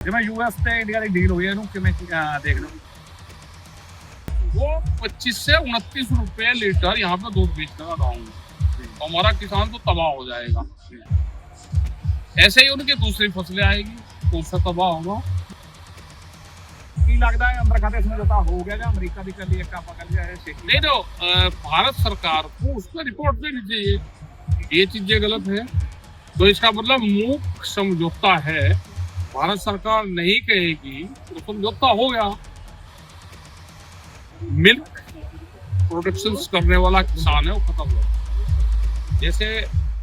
जिवें यूएस ते इंडिया की डील हुई है इहनूं किवें देखदे हो? वो 25 से 29 रुपए लीटर यहाँ पे दूध बेचने का गाँव में, तो हमारा किसान तो तबाह हो जाएगा। ऐसे ही उनकी दूसरी फसलें आएगी तो उससे तबाह होगा। की लगता है अंदर खाते समझौता हो गया या अमेरिका की कली एक आप कल जाए नहीं तो भारत सरकार को उस पर रिपोर्ट देनी चाहिए, ये चीजें गलत है तो इसका मतलब मूक समझौता है। भारत सरकार नहीं कहेगी तो समझौता हो गया। मिल्क प्रोडक्शन करने वाला किसान है वो खत्म हो गया। जैसे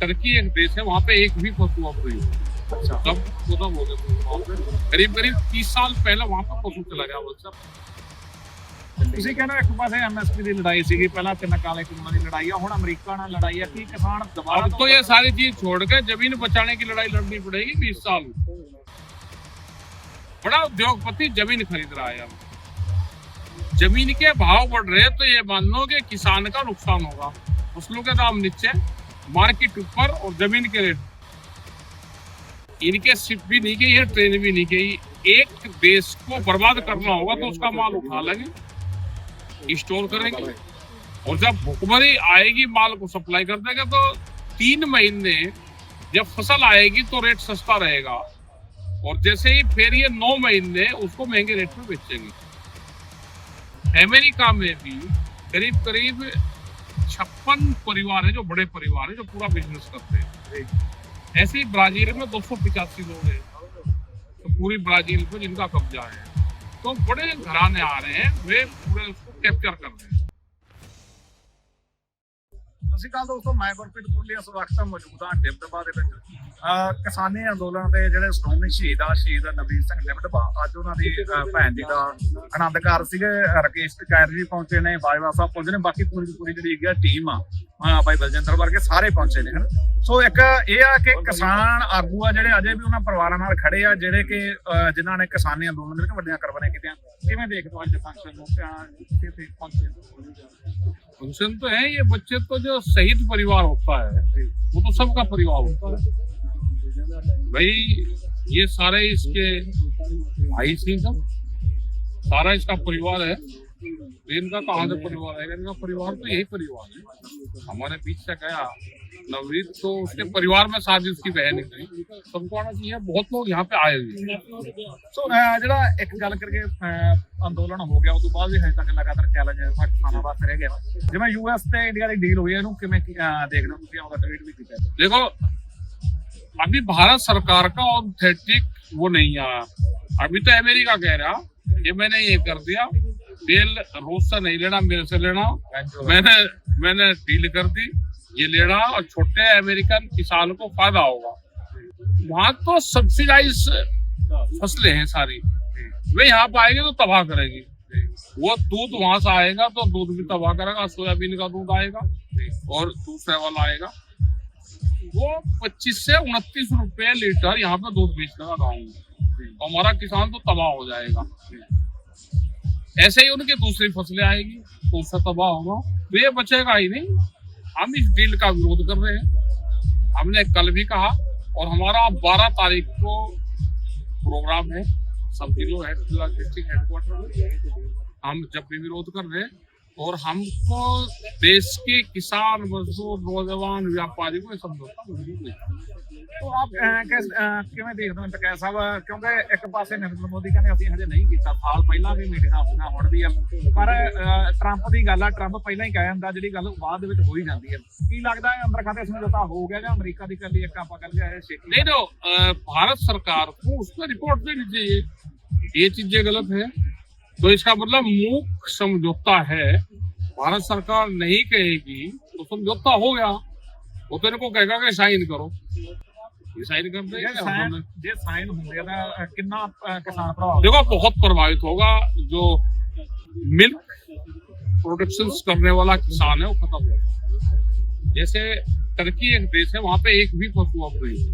टर्की एक देश है, वहां पे एक भी पशु अब नहीं है। सब खत्म हो गया। करीब 30 साल पहले वहां पर पशु चला गया बच्चा। ਤੁਸੀਂ ਕਹਿੰਦੇ ਇੱਕ ਪਾਸੇ ਐਮਐਸਪੀ ਦੀ ਲੜਾਈ ਸੀਗੀ, ਪਹਿਲਾਂ ਤਿੰਨ ਕਾਲੇ ਕਾਨੂੰਨਾਂ ਦੀ ਲੜਾਈ ਆ, ਹੁਣ ਅਮਰੀਕਾ ਨਾਲ ਲੜਾਈ ਆ ਕਿ ਕਿਸਾਨ ਦਬਾਅ अब तो ये सारी चीज छोड़ के जमीन बचाने की लड़ाई लड़नी पड़ेगी। 20 साल बड़ा उद्योगपति जमीन खरीद रहा है। अब जमीन के भाव बढ़ रहे तो ये मान लो कि किसान का नुकसान होगा। फसलों के दाम नीचे, मार्केट ऊपर और जमीन के रेट। इनके शिप भी नहीं गई है, ट्रेन भी नहीं गई। एक देश को बर्बाद करना होगा तो उसका माल उठा लेंगे, स्टोर करेंगे और जब भुखमरी आएगी माल को सप्लाई कर देंगे। तो 3 महीने जब फसल आएगी तो रेट सस्ता रहेगा और जैसे ही फिर ये 9 महीने उसको महंगे रेट में बेचेंगे। अमेरिका में भी करीब 56 परिवार है जो बड़े परिवार है जो पूरा बिजनेस करते हैं। ऐसे ही ब्राजील में 285 लोग हैं तो पूरी ब्राजील पे जिनका कब्जा है। तो बड़े घराने आ रहे हैं, वे पूरे उसको कैप्चर कर रहे हैं। ਅਸੀਂ ਕੱਲ ਦੋਸਤੋ ਮੈਂ ਗੁਰਪ੍ਰੀਤ ਪੁਰਲੀ ਇਸ ਵਕਤ ਮੌਜੂਦ ਹਾਂ ਡਿਬਡਬਾ ਦੇ ਵਿੱਚ। ਕਿਸਾਨੀ ਅੰਦੋਲਨ ਦੇ ਜਿਹੜੇ ਸ਼੍ਰੋਮਣੀ ਸ਼ਹੀਦ ਨਵੀਰ ਸਿੰਘ ਡਿਬਡਬਾ, ਅੱਜ ਉਹਨਾਂ ਦੀ ਭੈਣ ਜੀ ਦਾ ਆਨੰਦ ਕਾਰਜ ਸੀਗੇ। ਰਕੇਸ਼ ਟਕੈਰ ਜੀ ਪਹੁੰਚੇ ਨੇ, ਬਾਜਵਾ ਸਾਹਿਬ ਪਹੁੰਚੇ ਨੇ, ਬਾਕੀ ਪੂਰੀ ਜਿਹੜੀ ਹੈਗੀ ਟੀਮ ਆ, ਬਾਈ ਬਲਜਿੰਦਰ ਵਰਗੇ ਸਾਰੇ ਪਹੁੰਚੇ ਨੇ ਹਨ। ਸੋ ਇੱਕ ਇਹ ਆ ਕਿ ਕਿਸਾਨ ਆਗੂ ਆ ਜਿਹੜੇ ਅਜੇ ਵੀ ਉਹਨਾਂ ਪਰਿਵਾਰਾਂ ਨਾਲ ਖੜੇ ਆ ਜਿਹੜੇ ਕਿ ਜਿਨ੍ਹਾਂ ਨੇ ਕਿਸਾਨੀ ਅੰਦੋਲਨ ਦੇ ਵਿੱਚ ਵੱਡੀਆਂ ਕੁਰਬਾਨੀਆਂ ਕੀਤੀਆਂ। ਕਿਵੇਂ ਦੇਖਦੇ ਹੋ ਅੱਜ ਫੰਕਸ਼ਨ ਨੂੰ ਕਿੱਥੇ ਪਹੁੰਚੇ? फंक्शन तो है ये, बच्चे तो जो शहीद परिवार होता है वो तो सबका परिवार होता है भाई। ये सारे इसके भाई थी, सब सारा इसका परिवार है। इनका कहाँ से परिवार है? इनका परिवार तो यही परिवार है। हमारे बीच से गया नवरीत तो उसके परिवार में शादी उसकी बहन गई। सबको आना चाहिए, बहुत लोग यहाँ पे आए हुए हैं। ਸੋ ਜਿਹੜਾ ਇੱਕ ਗੱਲ ਕਰਕੇ ਅੰਦੋਲਨ ਹੋ ਗਿਆ, ਉਸ ਤੋਂ ਬਾਅਦ ਵੀ ਹਜੇ ਤੱਕ ਲਗਾਤਾਰ ਚੈਲੰਜ ਕਿਸਾਨਾਂ ਵਾਸਤੇ ਰਹਿ ਗਿਆ। ਜਿਵੇਂ ਯੂਐਸ ਤੇ ਇੰਡੀਆ ਦੀ ਡੀਲ ਹੋਈ ਹੈ, ਇਹਨੂੰ ਕਿਵੇਂ ਦੇਖਦੇ ਹੋ ਤੁਸੀਂ? ਆਪਦਾ ਟਵੀਟ ਵੀ ਕੀਤਾ। देखो अभी भारत सरकार का ऑथेंटिक वो नहीं आया। अभी तो अमेरिका कह रहा कि मैंने ये कर दिया, तेल रूस से नहीं लेना, मेरे से लेना, मैंने डील कर दी, ये लेना और छोटे अमेरिकन किसान को फायदा होगा। वहां तो सब्सिडाइज फसलें हैं सारी, वे यहाँ पे आएंगे तो तबाह करेगी। वो दूध वहां से आएगा तो दूध भी तबाह करेगा। सोयाबीन का दूध आएगा और दूसरा वाला आएगा। वो 25 से 29 रुपए लीटर यहाँ पे दूध बेचने का गाँव में, तो हमारा किसान तो तबाह हो जाएगा। ऐसे ही उनकी दूसरी फसलें आएगी तो उससे तबाह होगा, तो ये बचेगा ही नहीं। हम इस डील का विरोध कर रहे हैं। हमने कल भी कहा और हमारा 12 तारीख को प्रोग्राम है सब जिलों डिस्ट्रिक्ट हेडक्वार्टर में। हम जब भी विरोध कर रहे हैं और हमको देश के किसान, मजदूर, नौजवान, व्यापारी को समझौता मंजूर नहीं। तो आप ਕਿਵੇਂ ਦੇਖਦੇ ਹੋ ਟਕੈਰ ਸਾਹਿਬ? ਕਿਉਂਕਿ ਇੱਕ ਪਾਸੇ ਨਰਿੰਦਰ ਮੋਦੀ ਕਹਿੰਦੇ ਅਸੀਂ ਹਜੇ ਨਹੀਂ ਕੀਤਾ, ਸਾਲ ਪਹਿਲਾਂ ਵੀ ਮੀਟਿੰਗਾਂ ਹੋਈਆਂ, ਹੁਣ ਵੀ ਆ, ਪਰ ਟਰੰਪ ਦੀ ਗੱਲ ਆ, ਟਰੰਪ ਪਹਿਲਾਂ ਹੀ ਕਹਿ ਜਾਂਦਾ, ਜਿਹੜੀ ਗੱਲ ਬਾਅਦ ਦੇ ਵਿੱਚ ਹੋ ਹੀ ਜਾਂਦੀ ਹੈ। ਕੀ ਲੱਗਦਾ ਹੈ ਅੰਦਰ ਖਾਤੇ ਸਮਝੌਤਾ ਹੋ ਗਿਆ ਜਾਂ ਅਮਰੀਕਾ ਦੀ ਕਲੀ ਇੱਕ ਆਪਾਂ ਕਰ ਲਿਆ? नहीं तो भारत सरकार को उस पर रिपोर्ट देनी चाहिए, ये चीजें गलत है तो इसका मतलब मूक समझौता है। भारत सरकार नहीं कहेगी तो समझौता हो गया, वो तो इनको कहेगा कि साइन करो, ये साइन कर देंगे। ਜੇ ਸਾਈਨ ਹੁੰਦੇ ਤਾਂ ਕਿੰਨਾ ਕਿਸਾਨ ਭਰਾ देखो बहुत प्रभावित होगा। जो मिल्क प्रोडक्शन करने वाला किसान है वो खत्म होगा। जैसे टर्की एक देश है, वहां पे एक भी पशु अब नहीं है।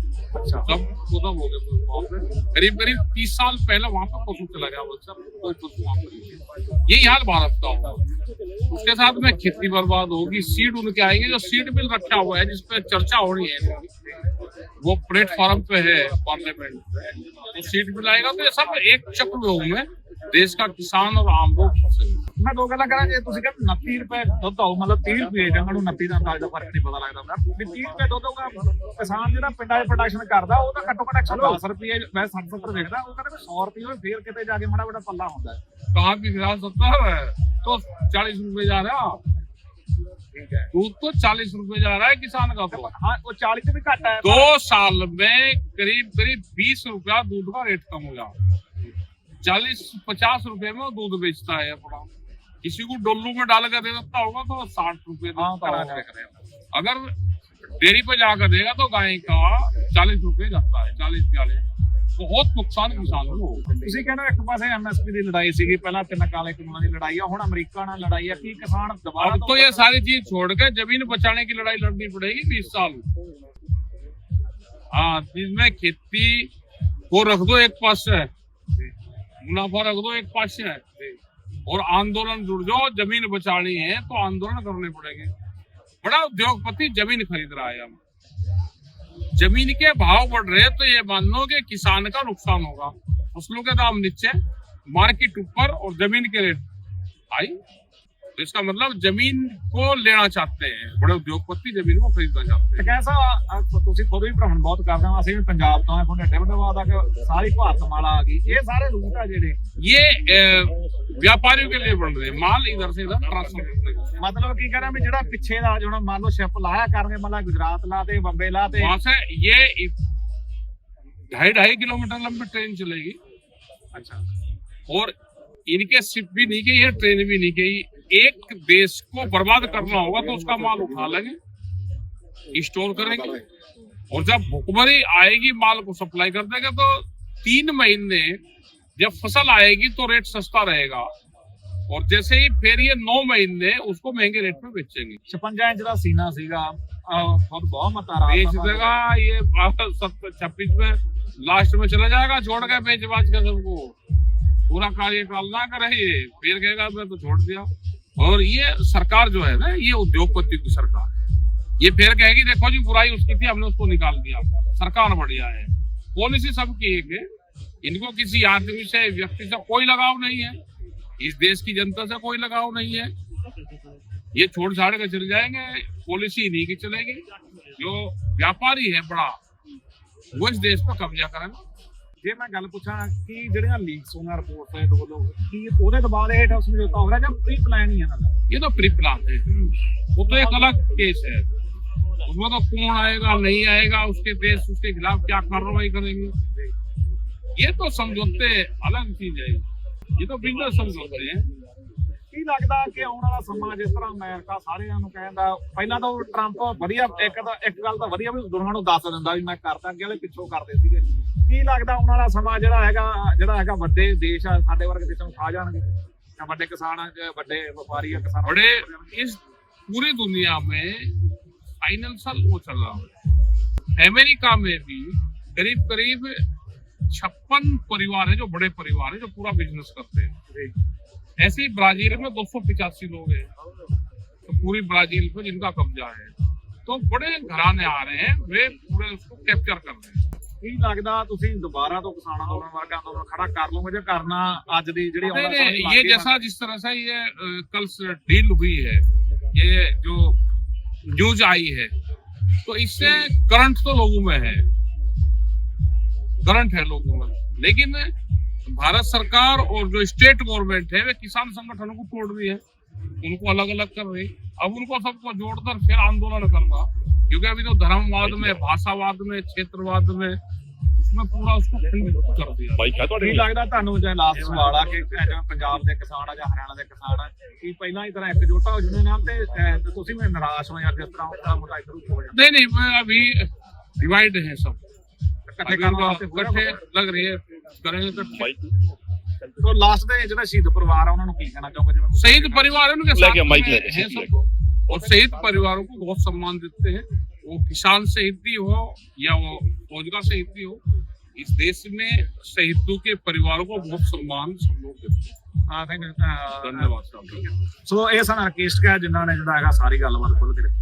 सब खत्म हो गए। करीब 30 साल पहले वहां पर पशु चला गया बच्चा, कोई पशु वहां पर नहीं है। यही हाल भारत का होगा। उसके साथ में खेती बर्बाद होगी, सीड उनके आएंगे जो सीड मिल रखा हुआ है जिसपे चर्चा हो रही है। वो प्लेटफॉर्म पे है पार्लियामेंट पे, वो सीट भी लाएगा। तो ये सब एक चक्र में देश का किसान और आम लोग फंसे। ਮੈਂ ਦੋ ਗੱਲਾਂ ਕਰਾਂ, ਜੇ ਤੁਸੀਂ ਕਹਿੰਦੇ 29 ਰੁਪਏ ਦੁੱਧ ਆਉ, ਮਤਲਬ 30 ਰੁਪਏ ਜੰਗਲ ਨੂੰ 29 ਦਾ ਅੰਦਾਜ਼ ਦਾ ਫਰਕ ਨਹੀਂ ਪਤਾ ਲੱਗਦਾ ਹੁੰਦਾ ਵੀ 30 ਰੁਪਏ ਦੁੱਧ ਹੋਊਗਾ। ਕਿਸਾਨ ਜਿਹੜਾ ਪਿੰਡਾਂ 'ਚ ਪ੍ਰੋਡਕਸ਼ਨ ਕਰਦਾ ਉਹ ਤਾਂ ਘੱਟੋ ਘੱਟ 110 ਰੁਪਏ, ਮੈਂ 60-70 ਵੇਖਦਾ, ਉਹ ਕਹਿੰਦਾ 100 ਰੁਪਏ ਹੋਵੇ ਫੇਰ ਕਿਤੇ ਜਾ ਕੇ ਮਾੜਾ ਵੱਡਾ ਪੱਲਾ ਹੁੰਦਾ ਹੈ। कहाँ भी गिरा 70 है तो 40 रुपए जा रहा है, ਠੀਕ है, दूध तो 40 रुपए जा रहा है किसान का। तो हाँ वो 40 से भी घट है। 2 साल में करीब करीब 20 रुपया दूध का रेट कम हो गया। 40-50 रुपए में वो दूध बेचता है अपना। किसी को डोलू में डाल कर दे देता होगा तो 60 रुपए हाँ, देता तो होगा। अगर डेयरी पे जाकर देगा तो गाय का 40 रुपए जाता है, 40-42। बहुत नुकसान किसानों को। ਤੁਸੀਂ ਕਹਿੰਦੇ ਇੱਕ ਪਾਸੇ ਐਮਐਸਪੀ ਦੀ ਲੜਾਈ ਸੀਗੀ, ਪਹਿਲਾਂ ਤਿੰਨ ਕਾਲੇ ਕਾਨੂੰਨਾਂ ਦੀ ਲੜਾਈ ਆ, ਹੁਣ ਅਮਰੀਕਾ ਨਾਲ ਲੜਾਈ ਆ, ਕੀ ਕਿਸਾਨ ਦੁਬਾਰਾ अब तो ये सारी चीज छोड़ के जमीन बचाने की लड़ाई लड़नी पड़ेगी 20 साल। हाँ, जिसमें खेती को रख दो एक पास है, मुनाफा रख दो एक पास है, और आंदोलन जुड़ जाओ। जमीन बचानी है तो आंदोलन करने पड़ेंगे। बड़ा उद्योगपति जमीन खरीद रहा है, जमीन के भाव बढ़ रहे तो ये मान लो कि किसान का नुकसान होगा। फसलों के दाम नीचे, मार्केट ऊपर और जमीन के रेट हाई। तो इसका मतलब जमीन को लेना चाहते हैं, बड़े उद्योगपति जमीन को खरीदना चाहते हैं। कैसा ਤੁਸੀਂ ਖੁਦ ਵੀ ਭ੍ਰਮਣ ਬਹੁਤ ਕਰਦੇ ਹੋ, ਅਸੀਂ ਵੀ ਪੰਜਾਬ ਤੋਂ ਆ, ਤੁਹਾਡੇ ਡਿਵਡਵਾ ਤੱਕ ਸਾਰੀ ਭਾਰਤਮਾਲਾ ਆ ਗਈ। ਇਹ ਸਾਰੇ ਰੂਟ ਆ ਜਿਹੜੇ ये व्यापारियों के लिए बन रहे हैं, माल इधर से इधर ट्रांसफर करने का। ਮਤਲਬ ਕੀ ਕਰਾਂ ਵੀ ਜਿਹੜਾ ਪਿੱਛੇ ਦਾ ਜਿਹੜਾ ਮੰਨ ਲਓ ਸ਼ਿਪ ਲਾਇਆ ਕਰਨਗੇ, ਮਤਲਬ ਗੁਜਰਾਤ ਲਾ ਤੇ ਬੰਬੇ ਲਾ ਤੇ वहां से ये 2.5 किलोमीटर लंबी ट्रेन चलेगी। अच्छा, और इनके शिप भी नहीं गई है, ट्रेन भी नहीं गई। एक देश को बर्बाद करना होगा तो उसका माल उठा लेंगे, स्टोर करेंगे, और जब भुखमरी आएगी माल को सप्लाई कर देंगे। तो 3 महीने जब फसल आएगी तो रेट सस्ता रहेगा, और जैसे ही फिर ये 9 महीने उसको महंगे रेट में बेचेंगे। 56 ਇੰਚ ਦਾ ਸੀਨਾ ਸੀਗਾ, ਬਹੁਤ ਬਹੁਤ ਮਤਾ बेच देगा ये 26 में लास्ट में चला जाएगा, छोड़ के बेच बाज के सबको। पूरा कार्यकाल ना करे ये, फिर कहेगा मैं तो छोड़ दिया। और ये सरकार जो है ना, ये उद्योगपति की सरकार है। ये फिर कहेगी देखो जी बुराई उसकी थी, हमने उसको निकाल दिया। सरकार बढ़िया है, पॉलिसी सबकी एक है, इनको किसी आदमी से व्यक्ति से कोई लगाव नहीं है, इस देश की जनता से कोई लगाव नहीं है। ये छोड़ छाड़ के चले जाएंगे, पॉलिसी इन्हीं की चलेगी। जो व्यापारी है बड़ा, वो इस देश पर कब्जा करेगा। ਜੇ ਮੈਂ ਗੱਲ ਪੁੱਛਾਂ ਕਿ ਜਿਹੜੀਆਂ ਲੀਕਸ ਉਹਨਾਂ ਰਿਪੋਰਟ ਹੈ ਦੋ ਲੋਕ ਕੀ ਉਹਦੇ ਤੋਂ ਬਾਅਦ ਇਹ ਸਮਝੌਤਾ ਹੋ ਰਿਹਾ ਜਾਂ ਪ੍ਰੀ ਪਲਾਨ ਹੀ ਇਹਨਾਂ ਦਾ? ये तो प्री प्लान है, वो तो एक अलग केस है। उसमें तो कौन आएगा नहीं आएगा, उसके देश उसके खिलाफ क्या कार्रवाई करेंगे, ये तो समझौते अलग चीज है। ये तो बिजनेस समझौते हैं। ਕੀ ਲੱਗਦਾ ਕਿ ਆਉਣ ਵਾਲਾ ਸਮਾਂ ਜਿਸ ਤਰ੍ਹਾਂ ਅਮਰੀਕਾ ਸਾਰਿਆਂ ਨੂੰ ਕਹਿੰਦਾ, ਪਹਿਲਾਂ ਤਾਂ ਟਰੰਪ ਵਧੀਆ ਇੱਕ ਗੱਲ ਤਾਂ ਵਧੀਆ ਵੀ ਦੁਨੀਆ ਨੂੰ ਦੱਸ ਦਿੰਦਾ ਵੀ ਮੈਂ ਕਰਦਾ, ਅੱਗੇ ਵਾਲੇ ਪਿੱਛੋਂ ਕਰਦੇ ਸੀਗੇ। ਕੀ ਲੱਗਦਾ ਆਉਣ ਵਾਲਾ ਸਮਾਂ ਜਿਹੜਾ ਹੈਗਾ ਵੱਡੇ ਦੇਸ਼ ਆ ਸਾਡੇ ਵਰਗੇ ਦੇਸ਼ਾਂ ਨੂੰ ਖਾ ਜਾਣਗੇ, ਜਾਂ ਵੱਡੇ ਕਿਸਾਨ ਵੱਡੇ ਵਪਾਰੀ ਕਿਸਾਨ बड़े इस पूरी दुनिया में फाइनेंशियल वो चल रहा है। अमेरिका में भी करीब करीब 56 परिवार है जो बड़े परिवार है जो पूरा बिजनेस करते हैं। ऐसे ही ब्राजील में 285 लोग हैं, तो पूरी ब्राजील पे जिनका कब्जा है। तो बड़े घराने आ रहे हैं, वे पूरे उसको कैप्चर कर रहे हैं। ਕੀ ਲੱਗਦਾ ਤੁਸੀਂ ਦੁਬਾਰਾ ਤੋਂ ਕਿਸਾਨਾਂ ਅੰਦੋਲਨ ਵਰਗਾ ਅੰਦੋਲਨ ਖੜਾ ਕਰ ਲਓਗੇ ਜੇ ਕਰਨਾ ਅੱਜ ਦੀ ਜਿਹੜੀ ਆਉਣ ਵਾਲੀ नहीं, ये जैसा जिस तरह से ये कल से डील हुई है, ये जो न्यूज आई है, तो इससे करंट तो लोगों में है, करंट है लोगों में। लेकिन भारत सरकार और जो स्टेट गवर्नमेंट है वे किसान संगठनों को तोड़ रही है, उनको अलग अलग कर रही। अब उनको सबको जोड़कर फिर आंदोलन करना, क्योंकि अभी तो धर्मवाद में, भाषावाद में, क्षेत्रवाद में, उसमें पूरा उसको खंडित कर दिया। ਕੀ ਲੱਗਦਾ ਤੁਹਾਨੂੰ ਜੇ ਲਾਸਟ ਸਵਾਲ ਆ ਕਿ ਜਿਵੇਂ ਪੰਜਾਬ ਦੇ ਕਿਸਾਨ ਆ ਜਾਂ ਹਰਿਆਣਾ ਦੇ ਕਿਸਾਨ ਆ ਕੀ ਪਹਿਲਾਂ ਹੀ ਤਰ੍ਹਾਂ ਇਕਜੁੱਟ ਹੋ ਜੁਨੇ ਨਾਲ ਤੇ ਤੁਸੀਂ ਵੀ ਨਿਰਾਸ਼ ਹੋ ਜਾਂ ਜਿਸ ਤਰ੍ਹਾਂ ਉਹਦਾ ਮੁੱਦਾ ਇਧਰ ਉੱਠ ਹੋ ਜਾਂਦਾ? नहीं नहीं, मैं अभी डिवाइड है सब, ਇਕੱਠੇ अभी ਕਰਨ उनको ਵਾਸਤੇ इकट्ठे लग रही है, करेंगे इकट्ठे। तो लास्ट ਦੇ ਜਿਹੜਾ ਸ਼ਹੀਦ ਪਰਿਵਾਰ ਆ ਉਹਨਾਂ ਨੂੰ ਕੀ ਕਹਿਣਾ ਚਾਹੋਗੇ? ਜਿਵੇਂ शहीद परिवार उनके साथ माइक में हैं सब, और शहीद परिवारों को बहुत सम्मान देते हैं। वो किसान शहीदी हो या वो फौज का शहीदी हो, इस देश में शहीदों के परिवारों को बहुत सम्मान सब लोग देते हैं। ਹਾਂ ਥੈਂਕ ਯੂ धन्यवाद साहब। ਸੋ ਇਹ ਸਨ ਰਕੇਸ਼ ਕਾ ਜਿਨ੍ਹਾਂ ਨੇ ਜਿਹੜਾ ਹੈਗਾ ਸਾਰੀ ਗੱਲਬਾਤ ਖੁੱਲ੍ਹ ਕੇ ਰੱਖੀ।